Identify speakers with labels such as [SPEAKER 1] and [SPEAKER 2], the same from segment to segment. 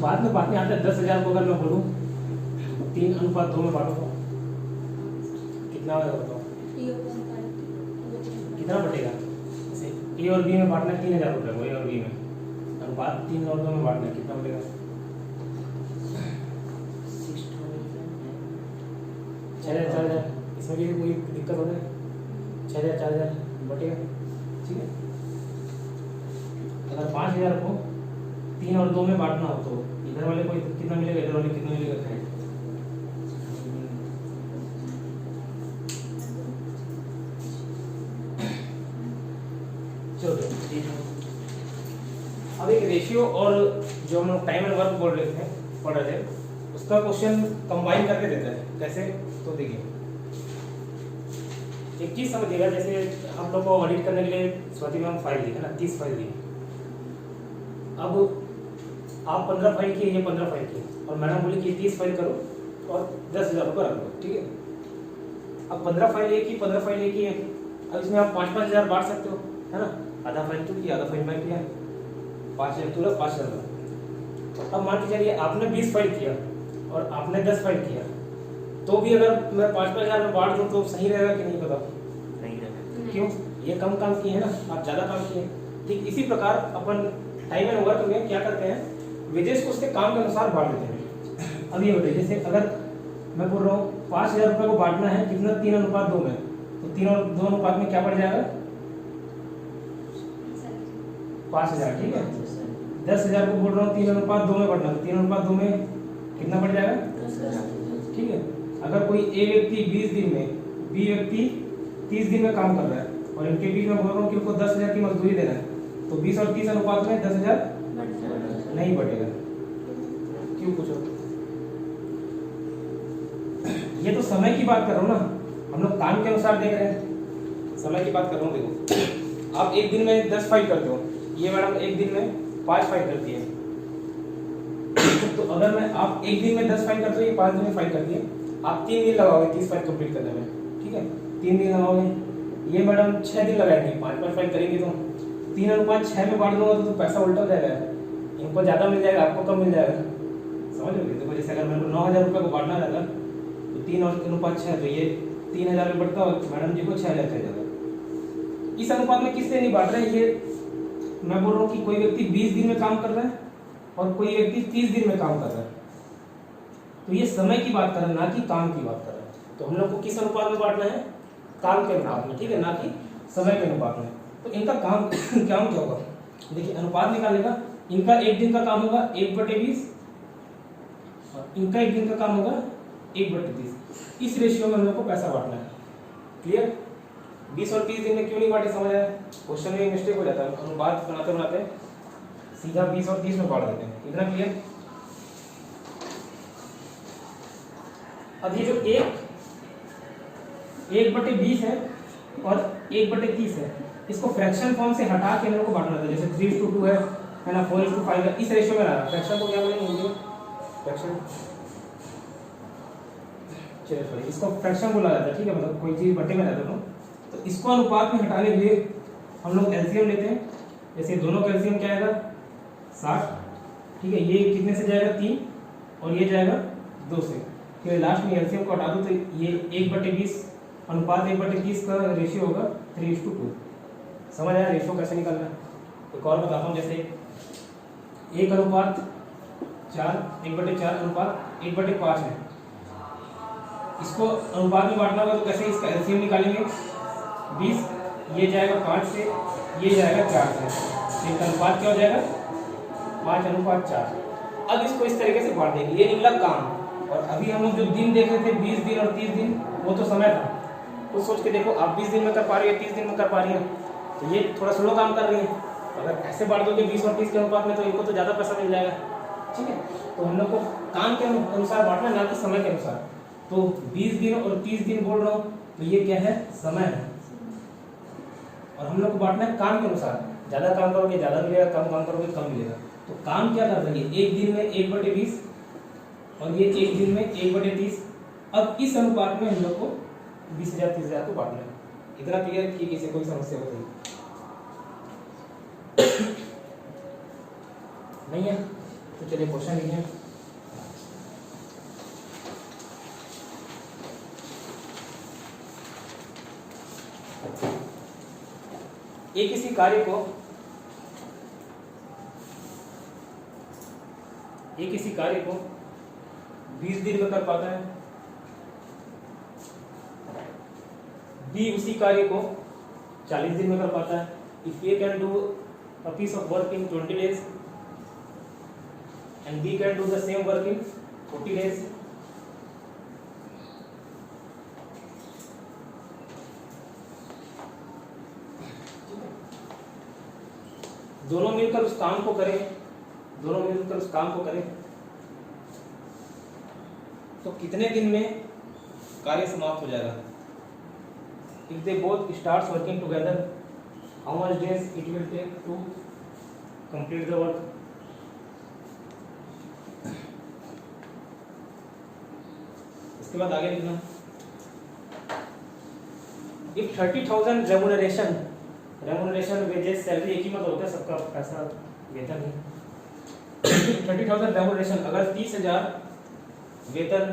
[SPEAKER 1] बाद में बातें आते हैं। 10,000 को अगर मैं बोलूँ 3:2 में बांटो तो कितना होगा बताओ, कितना बटेगा? जैसे ए और बी में बांटना है 3,000 रुपये को, ए और बी में अनुपात 3 और 2 में बांटना है, कितना बटेगा? 6,000 4,000, इसमें भी कोई दिक्कत हो रहा है? 6,000 4,000 बटेगा, ठीक है। अगर 5,000 को 3 और 2 में बांटना हो तो इधर वाले को कितना मिलेगा, इधर वाले कितना मिलेगा? चलो ठीक है। अब एक रेशियो और जो हम लोग टाइम एंड वर्क बोल रहे थे, पढ़ रहे थे, उसका क्वेश्चन कंबाइन करके देता है। कैसे? तो देखिए एक चीज समझिएगा, जैसे हम लोग को ऑडिट करने के लिए स्वाति मैम फाइल दी है ना, 30 फाइल दी। अब आप 15 फाइल किए, ये 15 फाइल किए, और मैडम बोली कि 30 फाइल करो और 10,000 रुपये रख दो, ठीक है। अब 15 फाइल एक ही, 15 फाइल एक ही है। अब इसमें आप 5-5 हज़ार बांट सकते हो, है ना। आधा फाइल तू किया, आधा फाइल मैं किया, 5,000 तू रख, 5,000। अब मान के चलिए आपने 20 फाइल किया और आपने 10 फाइल किया, तो भी अगर मैं 5-5 हज़ार में बांट दूँ तो सही रहेगा कि नहीं? बताओ नहीं रहेगा। क्यों? ये कम काम किए हैं ना, आप ज़्यादा काम किए। ठीक इसी प्रकार अपन टाइम एंड वर्क में क्या करते हैं, वेजेस को उसके काम के अनुसार बांट देते हैं। अब ये बताइए, जैसे अगर मैं बोल रहा हूँ 5,000 रुपये को बांटना है कितना, 3:2 में, तो 3 और 2 अनुपात में क्या पड़ जाएगा? 5,000, ठीक है। 10,000 को बोल रहा हूँ 3:2 में बांटना, तो 3:2 में कितना पड़ जाएगा? 10,000, ठीक है। अगर कोई ए व्यक्ति 20 दिन में, बी व्यक्ति 30 दिन में काम कर रहा है और इनके बीच में बोल रहा हूँ कि उनको 10,000 की मजदूरी देना है, तो 20 और 30 अनुपात में 10,000 नहीं बढ़ेगा। क्यों? पूछो। ये तो समय की बात कर रहा हूँ ना, हम लोग काम के अनुसार देख रहे हैं, समय की बात कर रहा हूँ। देखो आप एक दिन में 10 फाइल करते हो, ये मैडम एक दिन में 5 फाइल करती है। तो अगर मैं आप एक दिन में 10 फाइल करते हो, ये 5 दिन में फाइल करती है, आप 3 दिन लगाओगे 30 फाइल कंप्लीट करने में, ठीक है। 3 दिन लगाओगे, ये मैडम 6 दिन लगाएंगे, 5 फाइल करेंगे। तो 3:6 में बांट दूंगा तो पैसा उल्टा हो जाएगा, इनको ज्यादा मिल जाएगा, आपको कम मिल जाएगा। समझ लो। देखो जैसे अगर मेरे को 9,000 रुपये को बांटना रहता तो 3:6, तो ये 3,000 में बढ़ता और मैडम जी को 6,000 चल जाता। इस अनुपात में किससे नहीं बांट रहे? ये मैं बोल रहा हूँ कि कोई व्यक्ति 20 दिन में काम कर रहा है और कोई व्यक्ति 30 दिन में काम कर रहा है, तो ये समय की बात कर रहा है, ना कि काम की बात कर रहा है। तो हम लोग को किस अनुपात में बांटना है? काम के अनुपात में, ठीक है, ना कि समय के अनुपात में। तो इनका काम क्या होगा? देखिए अनुपात निकालेगा, इनका एक दिन का काम होगा 1/20 और इनका एक दिन का काम होगा 1/30। इस रेशियो में हम लोग को पैसा बांटना है। क्लियर? 20 और 30 दिन में क्यों नहीं बांटे? समझ आया? क्वेश्चन में मिस्टेक हो जाता है, अनुपात बनाते बनाते सीधा 20 और 30 में बांट देते हैं। इतना क्लियर? अब ये जो 1/20 है और 1/30 है, इसको फ्रैक्शन फॉर्म से हटा के हम लोग को बांटना था। जैसे 3:2 है ना, 4:5 है, इस रेशियो में रहा। फ्रैक्शन को क्या बोलेंगे? फ्रैक्शन, चलिए सॉरी, इसको फ्रैक्शन बोला जाता है, ठीक है। मतलब कोई चीज बटे में रहता है तो इसको अनुपात में हटाने के लिए हम लोग एलसीएम लेते हैं। जैसे दोनों का एलसीएम क्या आएगा? 60, ठीक है। ये कितने से जाएगा? 3 और ये जाएगा 2 से। फिर लास्ट में एलसीएम को हटा दो तो ये 1/20 अनुपात 1/30 का रेशियो होगा 3:2। समझ आया रेशियो कैसे निकालना है? एक और बताता हूँ, जैसे 1:4, 1/4 अनुपात 1/5 है। इसको अनुपात में बांटना होगा तो कैसे? इसका एलसीएम निकालेंगे 20, ये जाएगा 5 से, ये जाएगा 4 से, इसका अनुपात क्या हो जाएगा? 5:4। अब इसको इस तरीके से बांट देंगे। ये निकला काम। और अभी हम लोग जो दिन देख रहे थे 20 दिन और 30 दिन, वो तो समय था। तो सोच के देखो, आप 20 दिन में कर पा रही है, 30 दिन में कर पा रही है, तो ये थोड़ा स्लो काम कर रही है। अगर ऐसे बांट दोगे 20 और 30 के अनुपात में तो इनको तो ज़्यादा पैसा मिल जाएगा, ठीक है। तो हम लोग को काम के अनुसार बांटना, ना कि समय के अनुसार। तो 20 दिन और 30 दिन बोल रहा हूँ, तो ये क्या है? समय है। और हम लोग को बांटना है काम के अनुसार। ज़्यादा काम करोगे ज़्यादा मिलेगा, कम काम करोगे कम मिलेगा। तो काम क्या कर रही है? एक दिन में 1/20 और ये एक दिन में 1/30। अब इस अनुपात में हम लोग को 20,000 30,000 को बांटना है। इतना क्लियर कि किसी कोई समस्या हो नहीं है? तो चलिए क्वेश्चन लिखें। एक किसी कार्य को 20 दिन में कर पाता है, बी उसी कार्य को 40 दिन में कर पाता है। If A can do a piece of work in 20 days and B can do the same work in 40 days, दोनों मिलकर उस काम को करें, तो कितने दिन में कार्य समाप्त हो जाएगा? If they both starts working together, how much days it will take to complete the work? इसके बाद आगे लिखना, If 30,000 रेमुनरेशन वेजेस, सैलरी एक ही मत होता है, सबका पैसा वेतन ही। 30,000 रेमुनरेशन, अगर 30,000 वेतन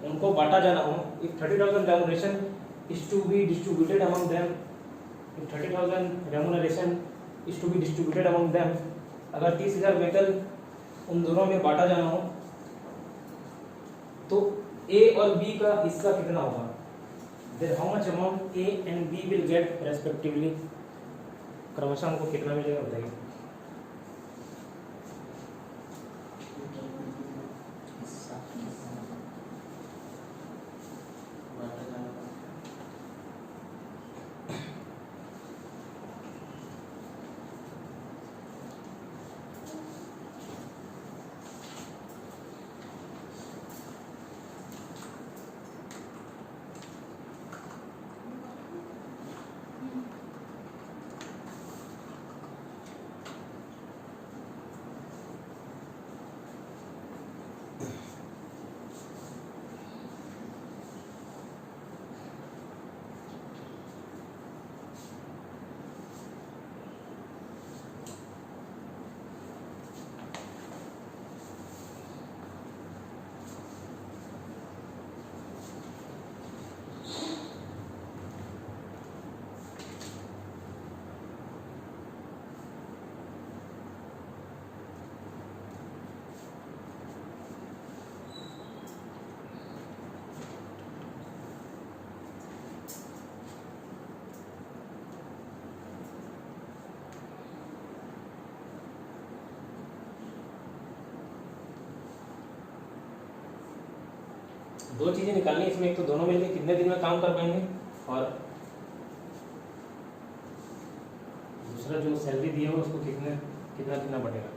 [SPEAKER 1] उनको बांटा जाना हो, if 30,000 remuneration is to be distributed among them, if 30,000 remuneration is to be distributed among them, अगर 30,000 वेतन उन दोनों में बांटा जाना हो तो A और B का हिस्सा कितना होगा? Then how much amount A and B will get respectively? क्रमशः हमको कितना मिलेगा बताइए। दो चीजें निकालनी है इसमें, एक तो दोनों मिलकर कितने दिन में काम कर पाएंगे, और दूसरा जो सैलरी दी है उसको कितना देना पड़ेगा।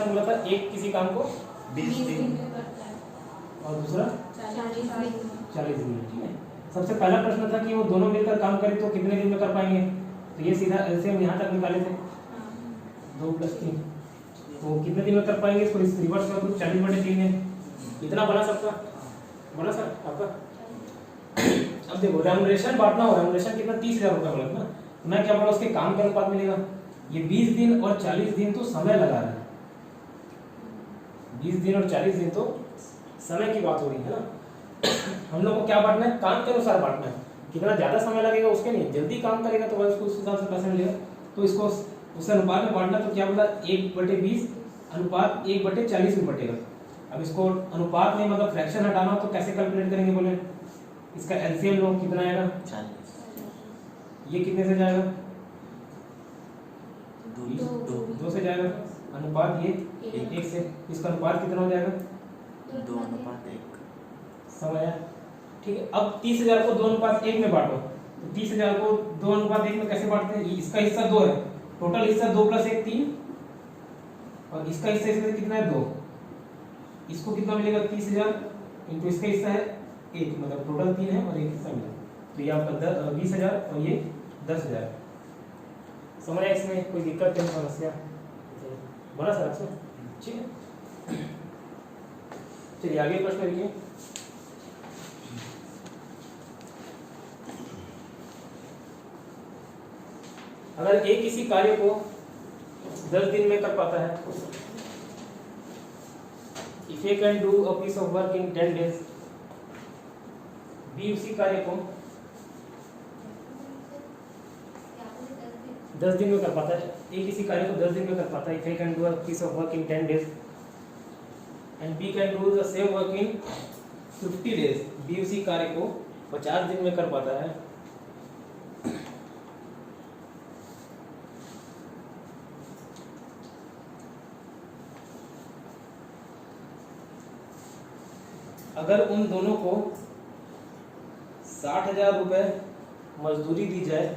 [SPEAKER 1] प्रश्न बोला था एक किसी काम को
[SPEAKER 2] 20 दिन
[SPEAKER 1] और दूसरा
[SPEAKER 3] 40
[SPEAKER 1] दिन में, ठीक है। सबसे पहला प्रश्न था कि वो दोनों मिलकर काम करें तो कितने दिन में कर पाएंगे, तो ये सीधा एलसीएम यहाँ तक निकाले थे 2 + 3, तो कितने दिन में कर पाएंगे, इसको रिवर्स कर दो 40/3 में, इतना बना सबका बना सर आपका। अब देखो रेम्युनरेशन बांटना हो, रेम्युनरेशन कितना 30,000 रुपये बोला ना, तो मैं क्या बोला उसके काम के अनुपात मिलेगा। ये 20 दिन और 40 दिन तो समय लगा रहा है, 20 दिन और 40 दिन तो समय की बात हो रही है ना। हम लोग को क्या बांटना है, काम के अनुसार बांटना है, कितना ज्यादा समय लगेगा उसके नहीं, जल्दी काम करेगा तो उसको उस हिसाब से पैसा मिलेगा, तो इसको उस अनुपात में बांटना। तो क्या बोला 1/20 अनुपात 1/40 में बटेगा। अब इसको अनुपात में मतलब फ्रैक्शन हटाना हो तो कैसे कैलकुलेट करेंगे बोले, इसका एलसीएम लो कितना आएगा,
[SPEAKER 2] 40
[SPEAKER 1] ये कितने से जाएगा, 2 से जाएगा, अनुपात ये 1 से, इसका अनुपात कितना हो जाएगा
[SPEAKER 2] 2:1।
[SPEAKER 1] समझ आया, ठीक है। अब 30,000 को 2:1 में बांटो, तो 30,000 को 2:1 में कैसे बांटते हैं, इसका हिस्सा 2 है, टोटल हिस्सा 2 + 1 3, और इसका हिस्सा इसमें कितना है 2, इसको कितना मिलेगा 30,000 इंटू इसका हिस्सा है 1, मतलब टोटल 3 है और 1 हिस्सा मिला, तो ये आपका 20,000 और ये 10,000। समझ आया, इसमें कोई दिक्कत है समस्या बोला सर आपसे, ठीक है। चलिए आगे प्रश्न लिखिए। अगर ए किसी कार्य को 10 दिन में कर पाता है, if A can do a piece of work in 10 days, B उसी कार्य को 10 दिन में कर पाता है, ए किसी कार्य को 10 दिन में कर पाता है, if A can do a piece of work in 10 days and B can do the same work in 50 days, B उसी कार्य को 50 दिन में कर पाता है, अगर उन दोनों को 60,000 रुपए मजदूरी दी जाए,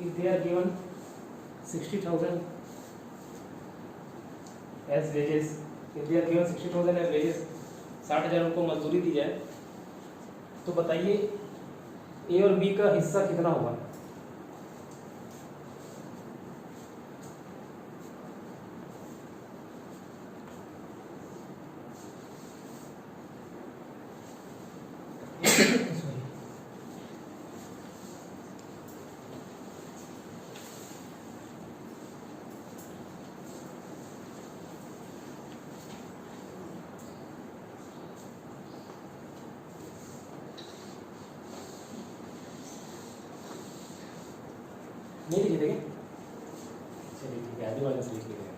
[SPEAKER 1] if they are given 60,000 as wages, if they are given 60,000 as wages, 60,000 उनको मजदूरी दी जाए, तो बताइए ए और बी का हिस्सा कितना होगा। नहीं लिखे थे, चलिए ठीक है, आगे वाले से लिख लीजिएगा।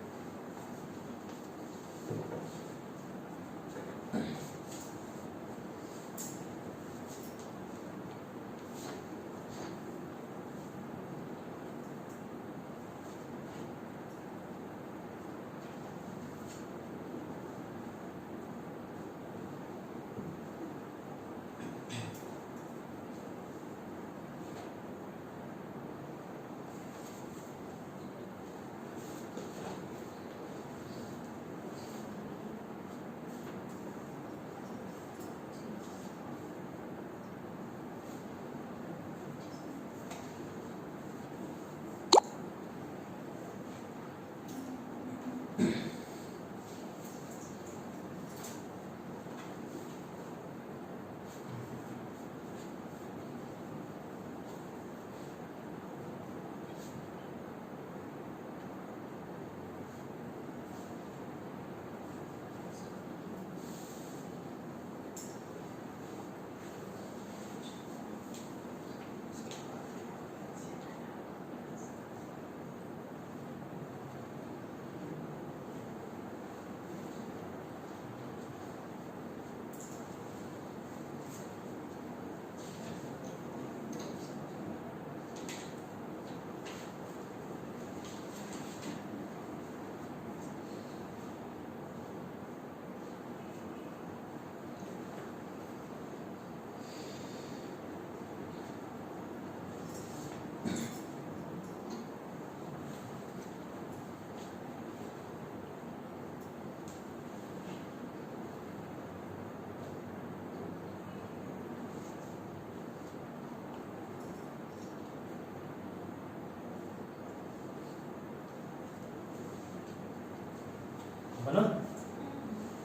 [SPEAKER 1] बना?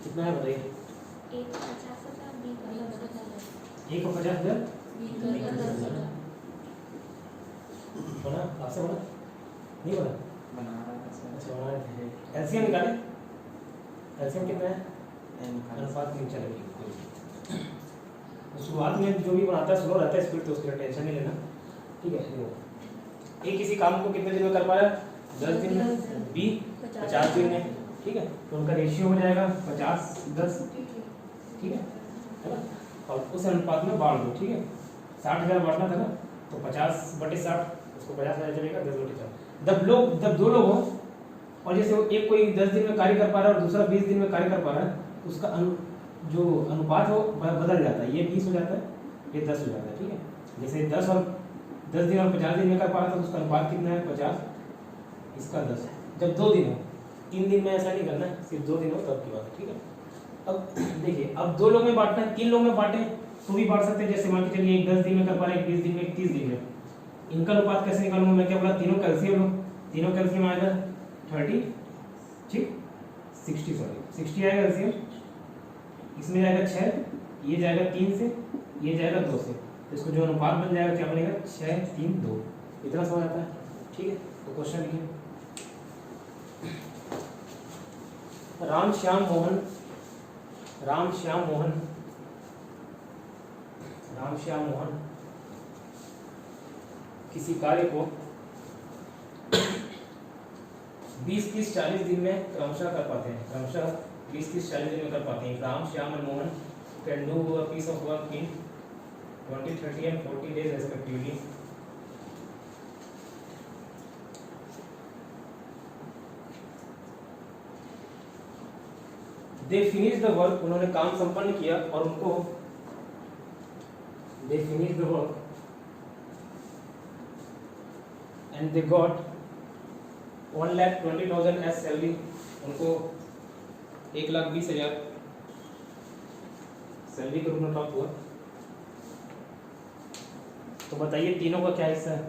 [SPEAKER 1] कितना है बताइए?
[SPEAKER 3] 1,50,000 बी का 10,000
[SPEAKER 1] 1,50,000
[SPEAKER 3] बी का 10,000
[SPEAKER 1] बना? आपसे बना? नहीं बना?
[SPEAKER 2] बना रहा था सर।
[SPEAKER 1] अच्छा बना रहे थे। एलसीएम निकाले? एलसीएम कितना है?
[SPEAKER 2] ये निकाल
[SPEAKER 1] अनुपात नहीं चलेगी। शुरुआत में जो भी बनाता है स्लो रहता है स्पीड, तो उसके लिए टेंशन नहीं लेना, ठीक है। देखो एक किसी काम को कितने दिन में कर पा रहा है? 10 दिन में, बी 50 दिन में, ठीक है। तो उनका रेशियो हो जाएगा 50-10, ठीक है ना। और उस अनुपात में बांट दो, ठीक है। 60,000 बांटना था ना, तो 50/60, उसको 50,000 चलेगा, 10/4। जब दो लोग हो और जैसे वो एक कोई 10 दिन में कार्य कर पा रहा है और दूसरा 20 दिन में कार्य कर पा रहा है, तो उसका जो अनुपात हो बदल जाता है। ये 20 हो जाता है, ये 10 हो जाता है, ठीक है। जैसे 10 दिन और 50 दिन में कर पा रहा था, तो उसका अनुपात कितना है? 50, इसका 10। जब 2 दिन हो, 3 दिन में ऐसा नहीं करना है, सिर्फ 2 दिन हो तब की बात है, ठीक है। अब देखिए, अब 2 लोग में बांटना है, 3 लोग में बांटे तो भी बांट सकते हैं। जैसे मान के चलिए एक 10 दिन में कर पा रहे हैं, 20 दिन में, 30 दिन में। इनका अनुपात कैसे निकालूंगा? मैं क्या बोला? तीनों कैल्शियम लो, तीनों कैल्शियम आएगा 30, ठीक, 60 आएगा कैल्शियम। इसमें जाएगा 6, ये जाएगा 3 से, ये जाएगा 2 से, तो इसको जो अनुपात बन जाएगा क्या बनेगा? 6, 3, 2। इतना समझ आता है, ठीक है। तो क्वेश्चन लिखिए। राम श्याम मोहन किसी कार्य को 20, 30, 40 दिन में क्रमशः कर पाते हैं। क्रमशः 20, 30, 40 दिन में कर पाते हैं। Ram, Shyam and Mohan can do a piece of work in 20, 30 and 40 days respectively. They finished the work, उन्होंने काम संपन्न किया और उनको they finished the work and they got 1,20,000 as salary. उनको 1,20,000 सैलरी के रूप में प्राप्त हुआ। तो बताइए तीनों का क्या हिस्सा है?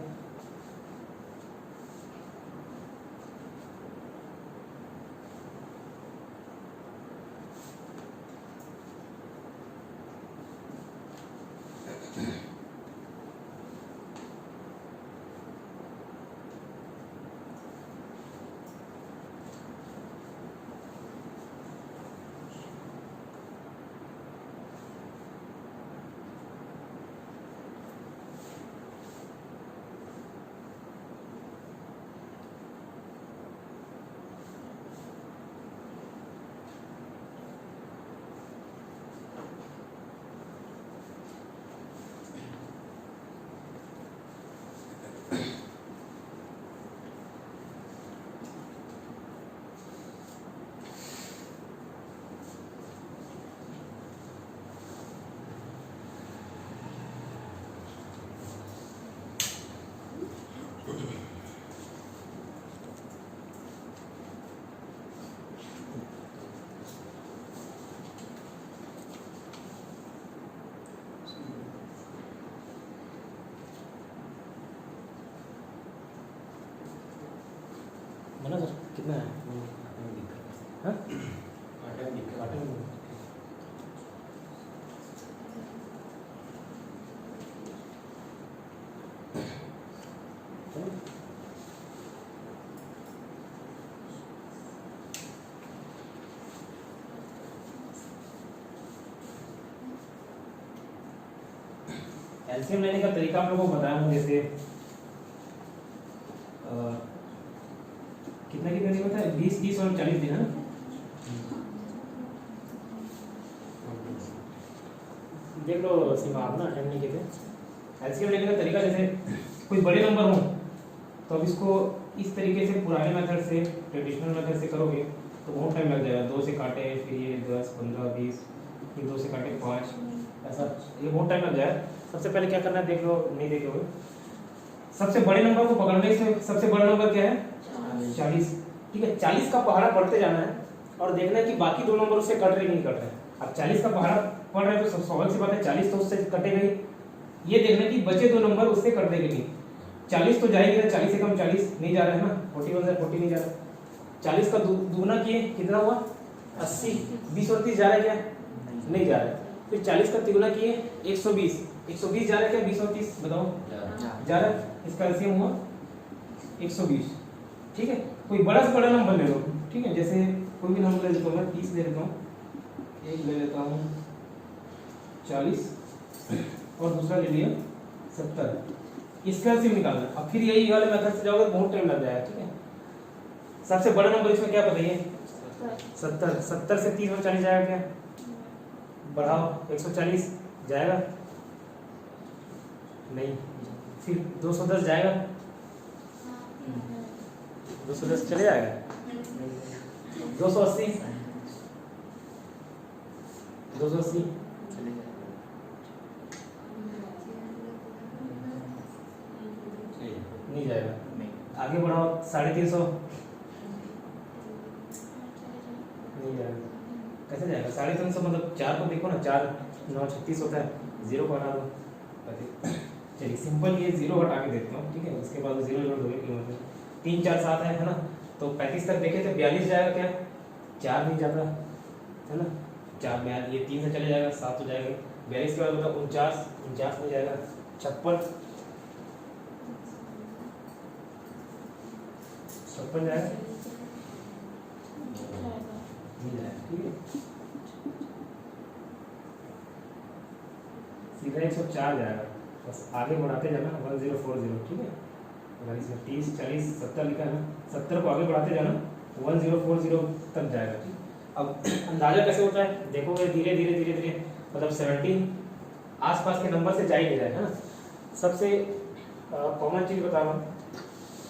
[SPEAKER 1] बना सर? कितना है? हाँ? एलसीएम लेने का तरीका आप लोगों को बताया हूँ। जैसे कितना दिन होता है? 20, 30 और 40 दिन है ना। देख लो सीमा, आप ना अटेंड नहीं किए थे। एलसीएम लेने का तरीका, जैसे कोई बड़े नंबर हो तो अब इसको इस तरीके से पुराने मेथड से, ट्रेडिशनल मेथड से करोगे तो बहुत टाइम लग जाएगा। 2 से काटे, फिर ये 10, 15, 20, फिर 2 से काटे 5, ऐसा ये बहुत टाइम लग जाएगा। सबसे पहले क्या करना है, देख लो, नहीं देखे हुए, सबसे बड़े नंबर को पकड़ने से, सबसे बड़ा नंबर क्या है? 40, ठीक है। 40 का पहाड़ा पढ़ते जाना है और देखना है कि बाकी 2 नंबर उससे कट रहे नहीं कट रहे। अब 40 का पहाड़ा पढ़ रहे हैं तो स्वाभाविक सी बात है 40 तो उससे कटेगा ही। ये देखना कि बचे 2 नंबर उससे कट देंगे नहीं। 40 तो जाएगी ना, 40 से कम 40 नहीं जा रहा है ना, 41 से 40 नहीं जा रहा। 40 का दुगना किए कितना हुआ? 80 20 और 30 जा रहा है क्या? नहीं जा रहा है। फिर 40 का तिगुना किए 120 120 जा रहा है क्या? 20 और 30 बताओ जा रहा है। इसका एलसीएम हुआ 120। ठीक है, कोई बड़ा से बड़ा नंबर ले लो। ठीक है, जैसे कोई भी नंबर ले लेता हूँ मैं 30 ले लेता हूँ, एक ले लेता हूँ 40 और दूसरा ले लिया 70। इसका एलसीएम निकालना। अब फिर यही वाले मेथड से जाओगे बहुत टाइम लग जाएगा। ठीक है, सबसे बड़ा नंबर इसमें क्या बताइए? 70। 70 से 30 और 40 जाएगा क्या? बढ़ाओ 140 जाएगा नहीं। फिर 210 जाएगा, 210 चले जाएगा। 280 280 नहीं जाएगा। आगे बढ़ाओ 350 नहीं जाएगा। कैसे जाएगा? 350 मतलब 4 को देखो ना, 4 9 36 होता है, 0 को हटा दो। चलिए सिंपल ये 0 हटा के देखता हूँ। ठीक है, उसके बाद 0 जोड़ दोगे कि मतलब 3 4 7 है ना, तो 35 तक देखे तो 42 जाएगा क्या? 4 नहीं जाता है ना, 4 में ये 3 से चले जाएगा, 7 हो जाएगा। 42 के बाद मतलब 49 49 नहीं जाएगा। 56 56 जाएगा नहीं जाएगा। ठीक है, सीधा 104 जाएगा। बस आगे बढ़ाते जाना 1040। ठीक है, अगर इसमें 30 40 70 लिखा है ना, 70 को आगे बढ़ाते जाना 1040 तक जाएगा। ठीक, अब अंदाजा कैसे होता है देखोगे, धीरे धीरे धीरे धीरे मतलब 17 आसपास के नंबर से जा ही नहीं रहा है ना। सबसे कॉमन चीज बता रहा हूँ,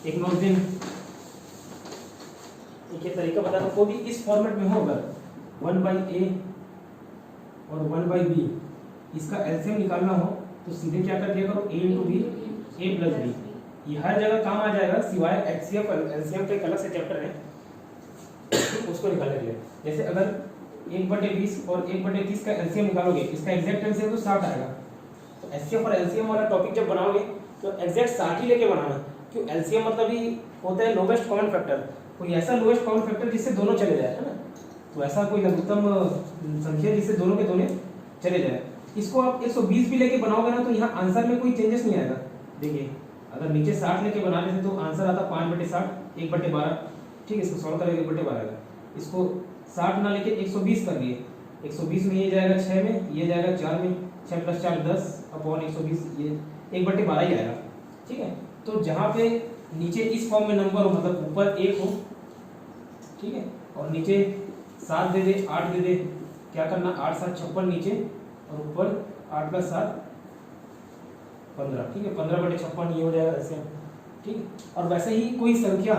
[SPEAKER 1] एक नोट दिन एक ये तरीका बता रहा हूँ, कोई भी इस फॉर्मेट में हो, अगर 1/a और 1/b इसका एलसीएम निकालना हो तो सीधे क्या कर दिया करो, a × b a + b। ये हर जगह काम आ जाएगा सिवाय एचसीएफ एलसीएम के एक अलग से चैप्टर है उसको निकाल लिए। जैसे अगर 1/20 और 1/30 का एलसीएम निकालोगे, इसका एग्जैक्ट एलसीएम तो 60 आएगा। तो एचसीएफ और एलसीएम वाला टॉपिक जब बनाओगे तो एग्जैक्ट 60 ही लेके बनाना, क्यों? एलसीएम मतलब ही होता है लोवेस्ट कॉमन फैक्टर, कोई ऐसा लोवेस्ट कॉमन फैक्टर जिससे दोनों चले जाए, है ना। तो ऐसा कोई लघुत्तम संख्या जिससे दोनों के दोनों चले जाए। इसको आप 120 भी लेके बनाओगे ना तो यहाँ आंसर में कोई चेंजेस नहीं आएगा। देखिए अगर नीचे 60 लेके बना लेते तो आंसर आता 5/60 1/12। ठीक है, इसको सॉल्व करेंगे 1/12 आएगा। इसको 60 ना लेके 120 कर दिए, 120 में ये जाएगा 6 में, ये जाएगा 4 में, 6 + 4 10 / 120, ये 1/12 ही आएगा। ठीक है, तो जहाँ पे नीचे इस फॉर्म में नंबर हो, मतलब ऊपर 1 हो, ठीक है, और नीचे 7 दे दे 8 दे दे, क्या करना 8 7 56 नीचे और ऊपर 8 + 7 15। ठीक है, 15/56 ये हो जाएगा ऐसे। ठीक है, और वैसे ही कोई संख्या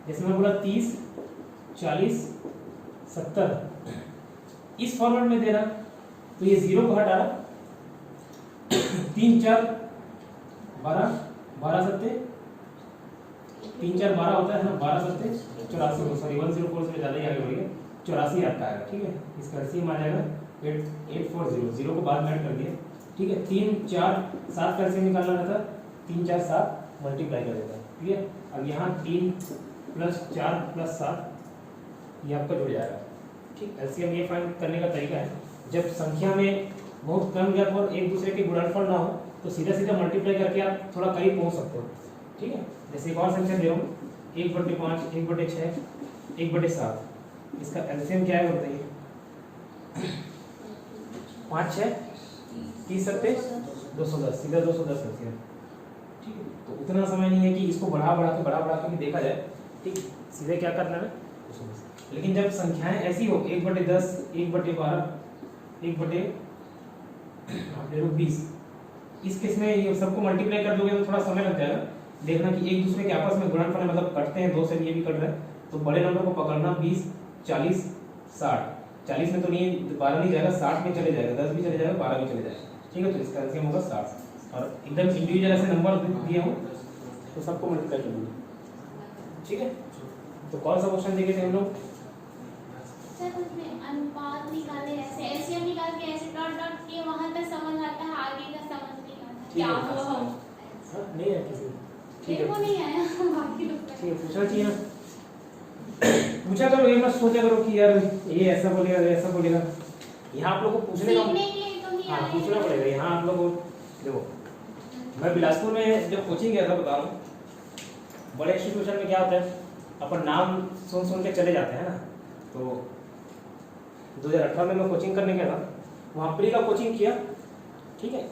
[SPEAKER 1] जैसे मैं बोला 30 40 70 इस फॉर्मेट में देना, तो ये 0 को हटा रहा 3 4 12 12 7 3 4 12 होता है ना, 12 7 84, सॉरी 104 से ज़्यादा ही आगे बढ़ गया, 84 आपका आएगा। ठीक है, इसका एलसीएम आ जाएगा 840, 0 को बाद में ऐड कर दिया। ठीक है, 3 4 7 का एलसीएम निकालना रहता, 3 4 7 मल्टीप्लाई कर देता है। ठीक है, अब यहाँ 3 + 4 + 7 ये आपका जुड़ जाएगा। ठीक, एलसीएम ये फाइंड करने का तरीका है, जब संख्या में बहुत कम गैप और एक दूसरे के गुणनफल ना हो तो सीधा सीधा मल्टीप्लाई करके आप थोड़ा करीब पहुंच सकते हो। ठीक है, जैसे एक और संख्या दे रहा हूँ 1/5 1/6 1/7, इसका एलसीएम क्या है बताइए? 5 6 30 7 210, सीधा 210 एलसीएम। ठीक है, तो उतना समय नहीं है कि इसको बढ़ा बढ़ा के देखा जाए। ठीक, सीधे क्या करना है 210। लेकिन जब संख्याएं ऐसी हो 1/10 1/12 1/20, इस केस में ये सबको मल्टीप्लाई कर दोगे तो थोड़ा समय लग जाएगा। देखना कि एक दूसरे के आपस में गुणनफल मतलब कटते हैं, 2 से ये भी कट रहा है, तो बड़े नंबर को पकड़ना 20 40 60। 40 में तो नहीं 12 नहीं जाएगा, 60 में चले जाएगा, 10 भी चले जाएगा, 12 भी चले जाएगा। ठीक है, तो इसका एलसीएम होगा 60 और एकदम इंडिविजुअल ऐसे नंबर दिए हो तो सबको मल्टीप्लाई कर दीजिए। ठीक है, तो कौन सा क्वेश्चन देखे थे हम लोग?
[SPEAKER 3] सर उसमें अनुपात निकाले ऐसे, एलसीएम निकाल के ऐसे डॉट डॉट के वहां तक समझ आता है, आगे का समझ नहीं आता क्या हुआ हो।
[SPEAKER 1] हां नहीं है किसी, ठीक है
[SPEAKER 3] मेरे को नहीं आया बाकी लोग
[SPEAKER 1] ठीक है, पूछना चाहिए ना। पूछा करो, ये मत सोचा करो कि यार ये ऐसा बोलेगा ऐसा बोलेगा। यहाँ आप लोग को पूछने का,
[SPEAKER 3] सीखने के लिए तो नहीं
[SPEAKER 1] हाँ
[SPEAKER 3] आए
[SPEAKER 1] पूछना
[SPEAKER 3] हैं।
[SPEAKER 1] पड़ेगा। यहाँ आप लोग को देखो, मैं बिलासपुर में जब कोचिंग गया था बता रहा हूँ, बड़े इंस्टीट्यूशन में क्या होता है, अपन नाम सुन के चले जाते हैं ना। तो 2018 में मैं कोचिंग करने गया था, वहाँ प्री का कोचिंग किया, ठीक है।